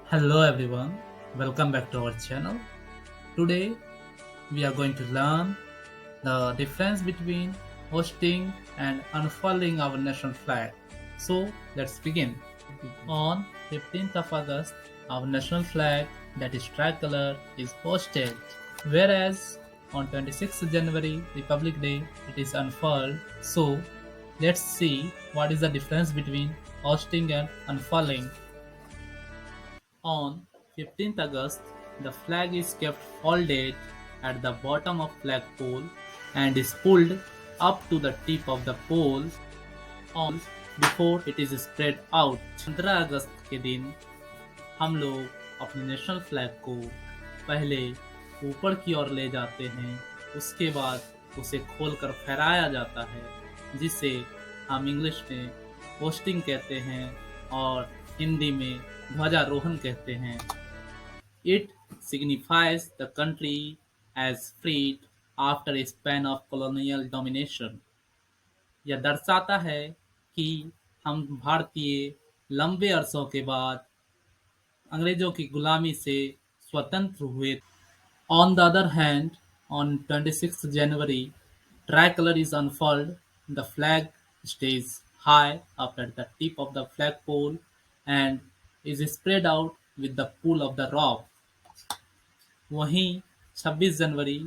Hello everyone, welcome back to our channel. Today we are going to learn the difference between hosting and unfurling our national flag. So let's begin. On 15th of August, our national flag, that is tricolor, is hosted, whereas on 26th January, Republic Day, it is unfurled. So let's see what is the difference between hosting and unfurling. On 15th August, the flag is kept folded at the bottom of flagpole and is pulled up to the tip of the pole on before it is spread out. 15 अगस्त के दिन हम लोग अपने national flag को पहले ऊपर की ओर ले जाते हैं, उसके बाद उसे खोलकर फहराया जाता है, जिसे हम इंग्लिश में होस्टिंग कहते हैं और हिंदी में ध्वजारोहण कहते हैं। It signifies the country as freed after a span of colonial domination. यह दर्शाता है कि हम भारतीय लंबे अरसों के बाद अंग्रेजों की गुलामी से स्वतंत्र हुए। On the other hand, on 26th January, tricolor is unfurled, the flag stays high up at the tip of the flagpole and is spread out with the pull of the rope. वहीं 26 जनवरी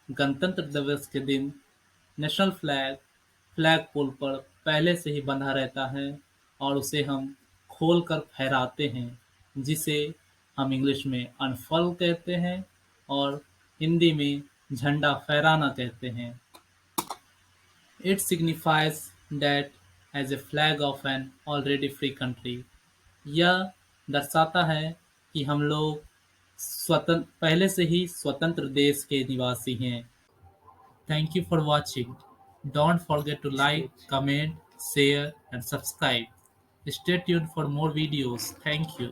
गणतंत्र दिवस के दिन national flag flag पोल पर पहले से ही बंधा रहता है और उसे हम खोलकर फहराते हैं, जिसे हम इंग्लिश में अनफर्ल कहते हैं और हिंदी में झंडा फहराना कहते हैं। It signifies that as a flag of an already free country. यह दर्शाता है कि हम लोग पहले से ही स्वतंत्र देश के निवासी हैं। Thank you for watching. Don't forget to like, comment, share and subscribe. Stay tuned for more videos. Thank you.